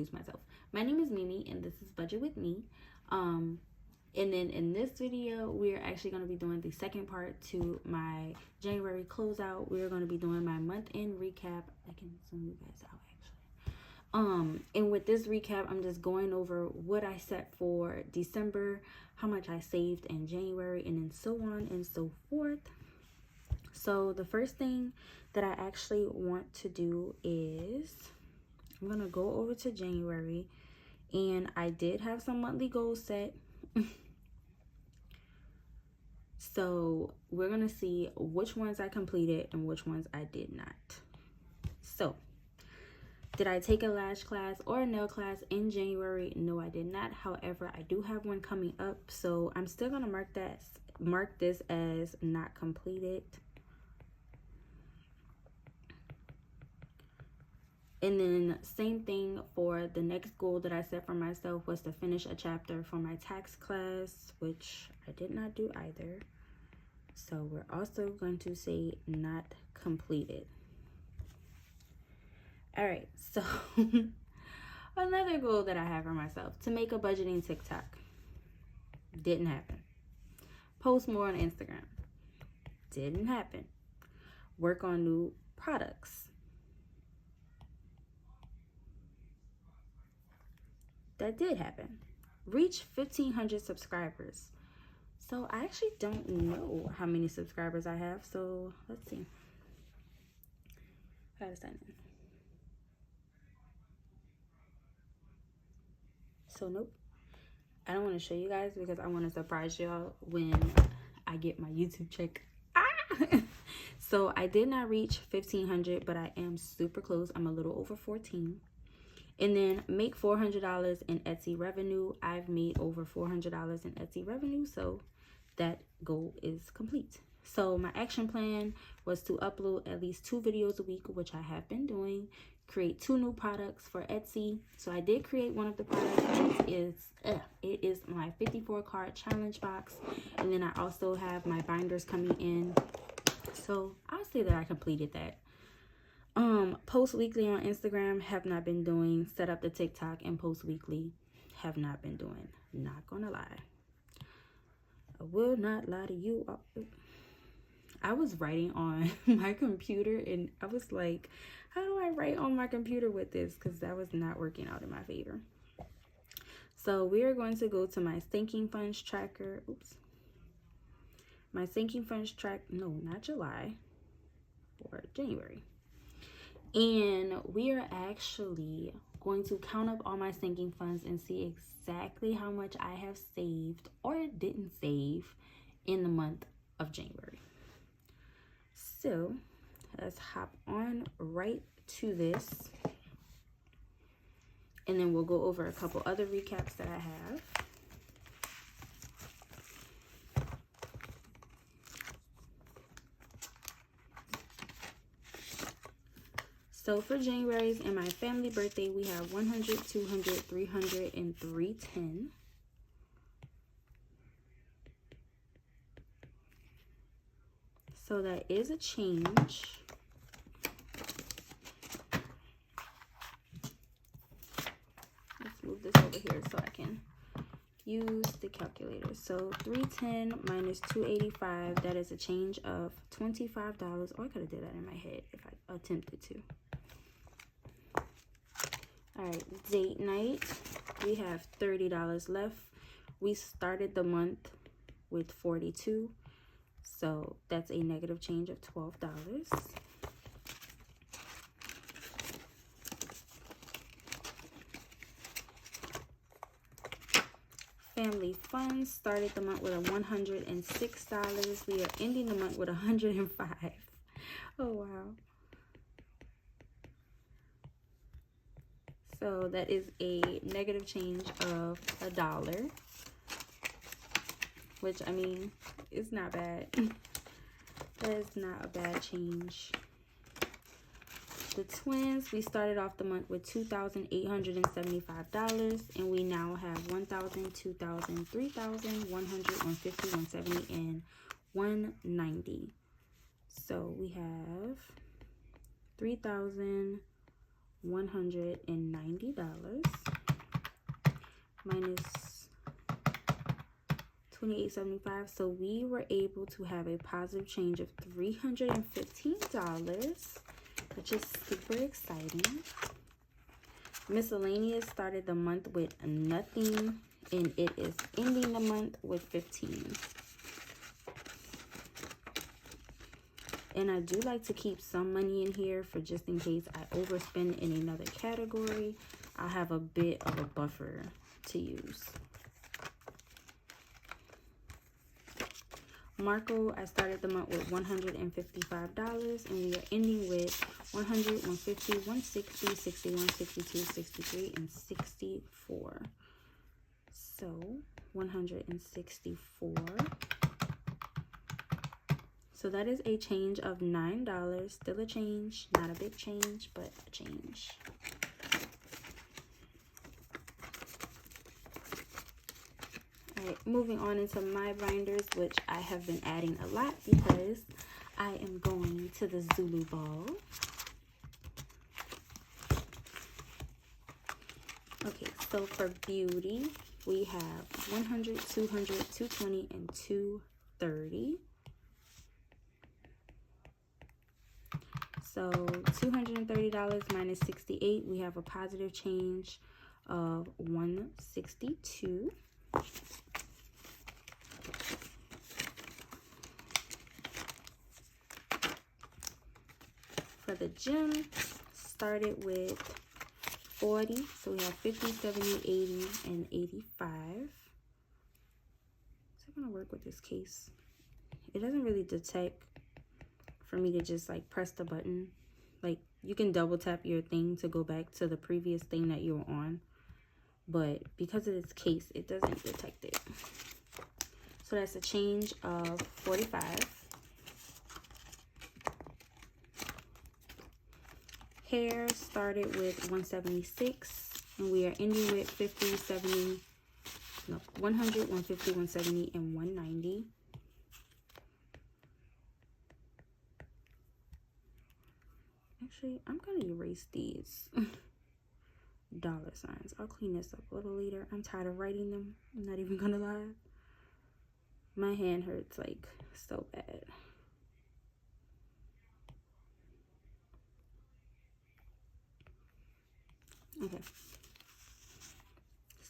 introduce myself. My name is Mimi, and this is Budget with Me. And then in this video, we're actually going to be doing the second part to my January closeout. We're going to be doing my month-end recap. I can zoom you guys out actually. And with this recap, I'm just going over what I set for December, how much I saved in January, and then so on and so forth. So the first thing that I actually want to do is I'm going to go over to January, and I did have some monthly goals set. So we're going to see which ones I completed and which ones I did not. So did I take a lash class or a nail class in January? No, I did not. However, I do have one coming up, so I'm still going to mark this as not completed. And then same thing for the next goal that I set for myself was to finish a chapter for my tax class, which I did not do either. So we're also going to say not completed. All right, so another goal that I have for myself, to make a budgeting TikTok. Didn't happen. Post more on Instagram. Didn't happen. Work on new products. That did happen. Reach 1,500 subscribers. So I actually don't know how many subscribers I have. So let's see. Gotta sign in. So nope. I don't want to show you guys because I want to surprise y'all when I get my YouTube check. So I did not reach 1,500, but I am super close. I'm a little over 14. And then make $400 in Etsy revenue. I've made over $400 in Etsy revenue, so that goal is complete. So my action plan was to upload at least 2 videos a week, which I have been doing. Create 2 new products for Etsy. So I did create one of the products. It is my 54 card challenge box, and then I also have my binders coming in. So I'll say that I completed that. Post weekly on Instagram, have not been doing. Set up the TikTok and post weekly, have not been doing. Not gonna lie. I will not lie to you. I was writing on my computer and I was like, how do I write on my computer with this? Because that was not working out in my favor. So we are going to go to my sinking funds tracker. Oops. My sinking funds track, no, not July, or January. And we are actually going to count up all my sinking funds and see exactly how much I have saved or didn't save in the month of January. So let's hop on right to this. And then we'll go over a couple other recaps that I have. So for January's and my family birthday, we have 100, 200, 300, and 310. So that is a change. Let's move this over here so I can use the calculator. So 310 minus 285, that is a change of $25. Or I could have did that in my head if I attempted to. All right, date night, we have $30 left. We started the month with 42, so that's a negative change of $12. Family funds started the month with a $106. We are ending the month with $105. Oh, wow. So that is a negative change of $1, which, I mean, it's not bad. That is not a bad change. The twins, we started off the month with $2,875, and we now have $1,000, $2,000, $3,000, $150, $170, and $190. So we have $3,000, $190 minus $28.75. So we were able to have a positive change of $315, which is super exciting. Miscellaneous started the month with nothing, and it is ending the month with 15. And I do like to keep some money in here for just in case I overspend in another category. I have a bit of a buffer to use. Marco, I started the month with $155, and we are ending with 100, 150, 160, 61, 62, 63, and 64. So 164. So that is a change of $9. Still a change, not a big change, but a change. All right, moving on into my binders, which I have been adding a lot because I am going to the Zulu Ball. Okay, so for beauty, we have 100, 200, 220, and 230. So $230 minus 68, we have a positive change of 162. For the gym, started with 40, so we have 50, 70, 80, and 85. Is it gonna work with this case? It doesn't really detect for me to just like press the button. Like you can double tap your thing to go back to the previous thing that you were on, but because of this case, it doesn't detect it. So that's a change of 45. Hair started with 176, and we are ending with 50, 70, no, 100, 150, 170, and 190. Actually, I'm gonna erase these dollar signs. I'll clean this up a little later. I'm tired of writing them. I'm not even gonna lie. My hand hurts like so bad. Okay.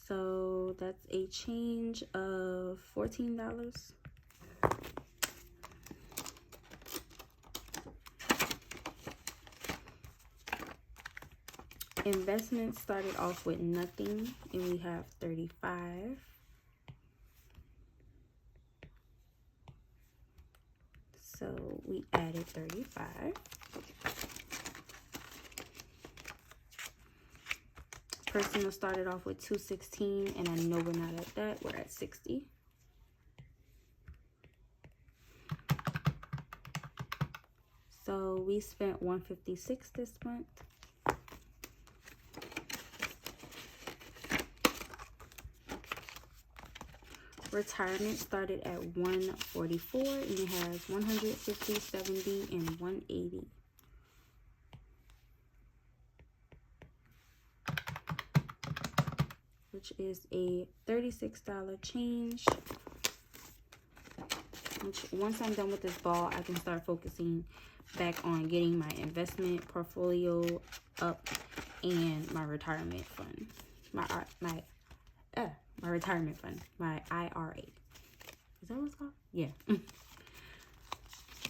So that's a change of $14. Investments started off with nothing, and we have 35. So we added 35. Personal started off with 216, and I know we're not at that. We're at 60. So we spent 156 this month. Retirement started at 144, and it has 150, 70, and 180. Which is a $36 change. Which once I'm done with this ball, I can start focusing back on getting my investment portfolio up and my retirement fund. My retirement fund, my IRA. Is that what it's called? Yeah.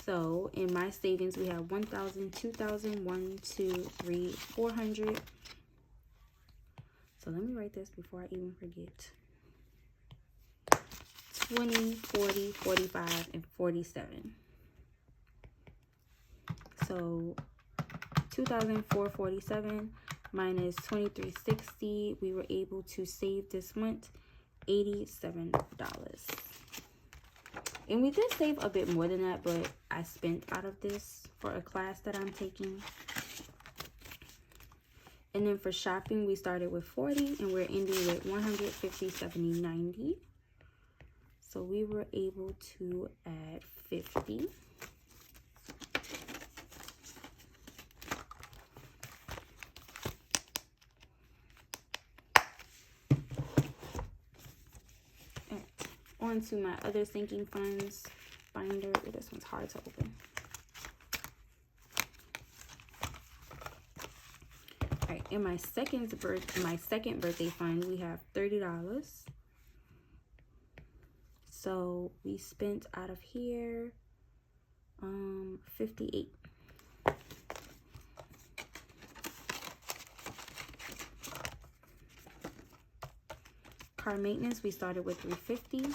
So in my savings, we have 1,000, 2,000, 1, 2, 3, 400. So let me write this before I even forget. 20, 40, 45, and 47. So 2,447 minus 2,360, we were able to save this month $87. And we did save a bit more than that, but I spent out of this for a class that I'm taking. And then for shopping, we started with 40, and we're ending with 150, 70, 90. So we were able to add 50. On to my other sinking funds binder. Oh, this one's hard to open. All right, in my second birthday fund, we have $30. So we spent out of here $58. Car maintenance, we started with $350,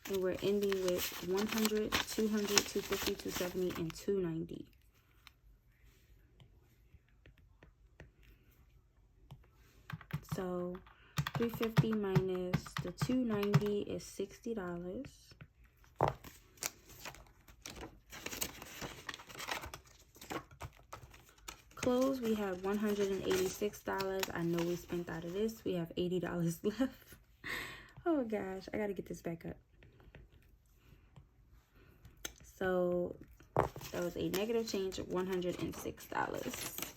and we're ending with $100, $200, $250, $270, and $290. So $350 minus the $290 is $60. Clothes, we have $186. I know we spent out of this. We have $80 left. Oh gosh, I gotta get this back up. So that was a negative change of $106.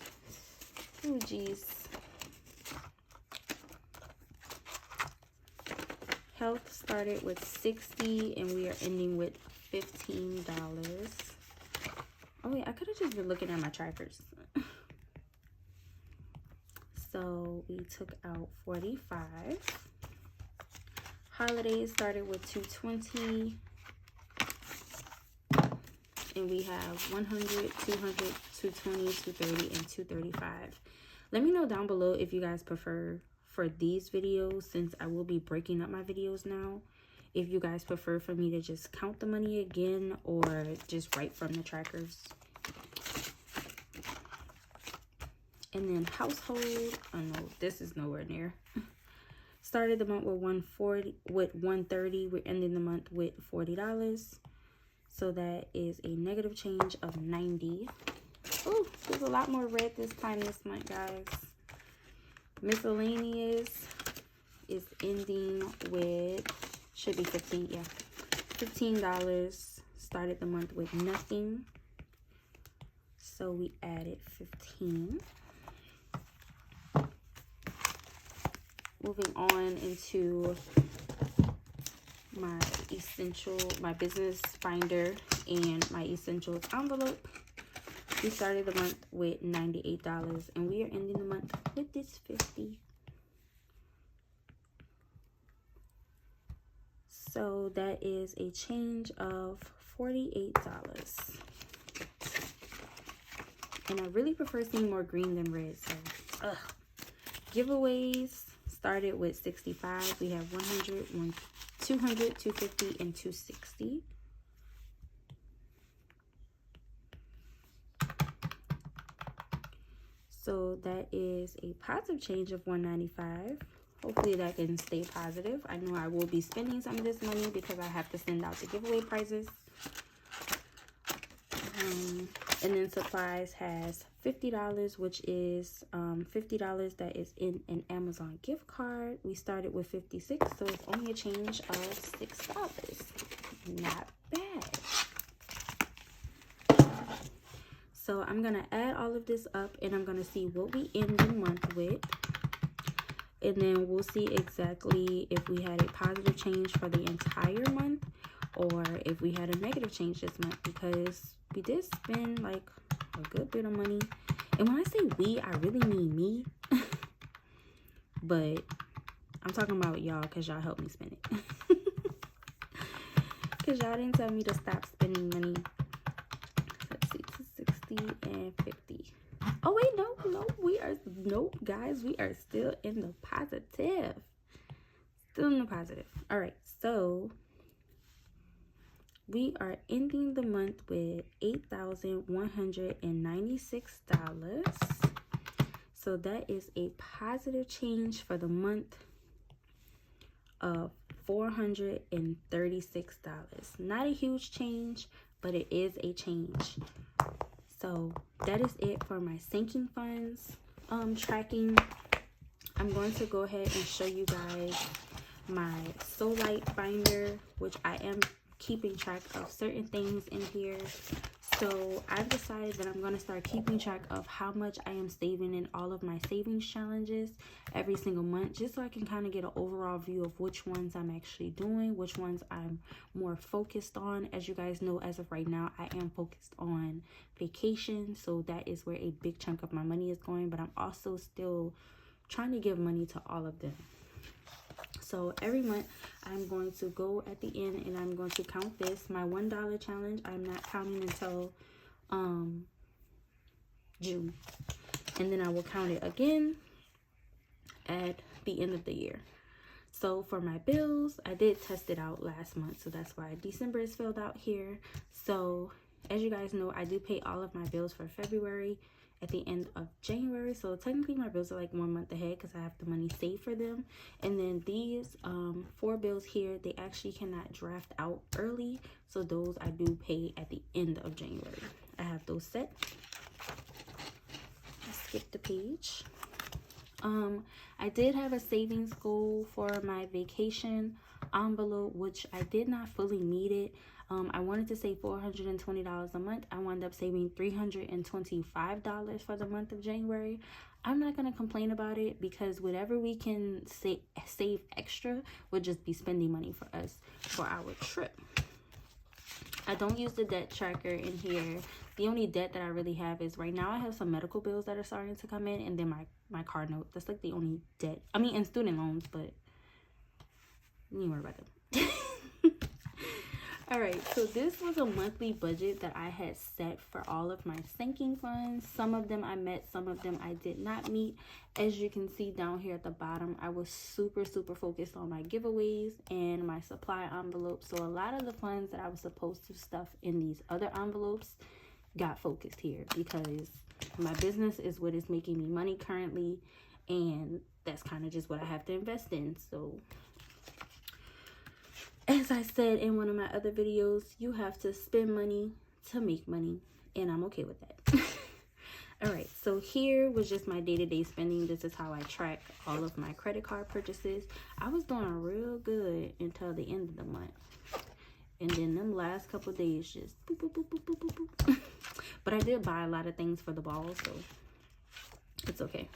Oh geez. Health started with $60 and we are ending with $15. Oh wait, I could have just been looking at my trackers. So we took out $45. Holidays started with $220. And we have $100, $200, $220, $230, and $235. Let me know down below if you guys prefer for these videos, since I will be breaking up my videos now, if you guys prefer for me to just count the money again or just write from the trackers. And then household, oh no, this is nowhere near. Started the month with $130. We're ending the month with $40. So that is a negative change of $90. Oh, there's a lot more red this month, guys. Miscellaneous is ending with, should be 15, yeah. $15. Started the month with nothing. So we added 15. Moving on into my business binder and my essentials envelope. We started the month with $98 and we are ending the month with this $50. So that is a change of $48. And I really prefer seeing more green than red. So giveaways started with $65. We have $100, $200, $250, and $260. So that is a positive change of $195. Hopefully that can stay positive. I know I will be spending some of this money because I have to send out the giveaway prizes. And then supplies has $50, which is $50 that is in an Amazon gift card. We started with $56, so it's only a change of $6. Not bad. So I'm gonna add all of this up and I'm gonna see what we end the month with. And then we'll see exactly if we had a positive change for the entire month or if we had a negative change this month, because we did spend like a good bit of money. And when I say we, I really mean me. But I'm talking about y'all because y'all helped me spend it. Because y'all didn't tell me to stop spending money. Let's see, 60 and 50. Oh wait, nope, guys, we are still in the positive. Still in the positive. All right, so we are ending the month with $8,196. So that is a positive change for the month of $436. Not a huge change, but it is a change. So that is it for my sinking funds tracking. I'm going to go ahead and show you guys my So Light binder, which I am keeping track of certain things in here. So I've decided that I'm going to start keeping track of how much I am saving in all of my savings challenges every single month, just so I can kind of get an overall view of which ones I'm actually doing, which ones I'm more focused on. As you guys know, as of right now, I am focused on vacation, so that is where a big chunk of my money is going, but I'm also still trying to give money to all of them. So every month I'm going to go at the end and I'm going to count this. My $1 challenge, I'm not counting until June. And then I will count it again at the end of the year. So for my bills, I did test it out last month, so that's why December is filled out here. So as you guys know, I do pay all of my bills for February at the end of January, so technically my bills are like 1 month ahead because I have the money saved for them. And then these 4 bills here, they actually cannot draft out early, so those I do pay at the end of January. I have those set. Let's skip the page. I did have a savings goal for my vacation envelope, which I did not fully meet it. I wanted to save $420 a month. I wound up saving $325 for the month of January. I'm not going to complain about it because whatever we can save extra would just be spending money for us for our trip. I don't use the debt tracker in here. The only debt that I really have is right now I have some medical bills that are starting to come in, and then my car note. That's like the only debt. I mean, and student loans, but you ain't worry about them. All right, so this was a monthly budget that I had set for all of my sinking funds. Some of them I met, some of them I did not meet. As you can see down here at the bottom, I was super focused on my giveaways and my supply envelopes. So a lot of the funds that I was supposed to stuff in these other envelopes got focused here because my business is what is making me money currently, and that's kind of just what I have to invest in. So as I said in one of my other videos, you have to spend money to make money, and I'm okay with that. All right, so here was just my day-to-day spending. This is how I track all of my credit card purchases. I was doing real good until the end of the month, and then them last couple of days just boop, boop, boop, boop, boop, boop, boop. But I did buy a lot of things for the ball, so it's okay.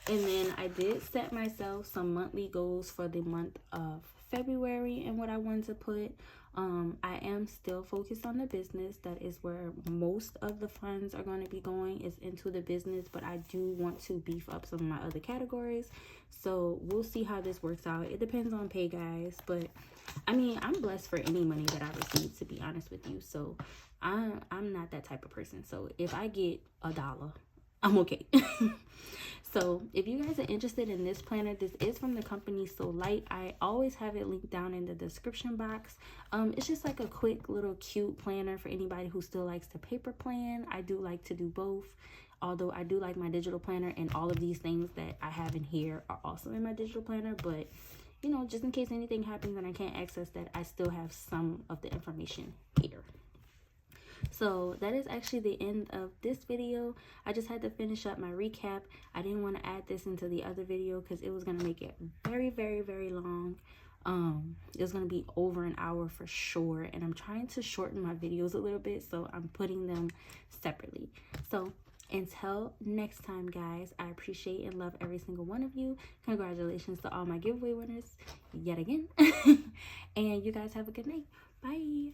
And then I did set myself some monthly goals for the month of February and what I wanted to put. I am still focused on the business. That is where most of the funds are going to be going, is into the business, but I do want to beef up some of my other categories. So we'll see how this works out. It depends on pay, guys, but I mean, I'm blessed for any money that I receive, to be honest with you. So I'm not that type of person. So if I get $1, I'm okay. So if you guys are interested in this planner, this is from the company So Light. I always have it linked down in the description box. It's just like a quick little cute planner for anybody who still likes to paper plan. I do like to do both, although I do like my digital planner, and all of these things that I have in here are also in my digital planner. But you know, just in case anything happens and I can't access that, I still have some of the information here. So that is actually the end of this video. I just had to finish up my recap. I didn't want to add this into the other video because it was going to make it very long. It was going to be over an hour for sure, and I'm trying to shorten my videos a little bit, so I'm putting them separately. So until next time, guys, I appreciate and love every single one of you. Congratulations to all my giveaway winners yet again. And you guys have a good night. Bye.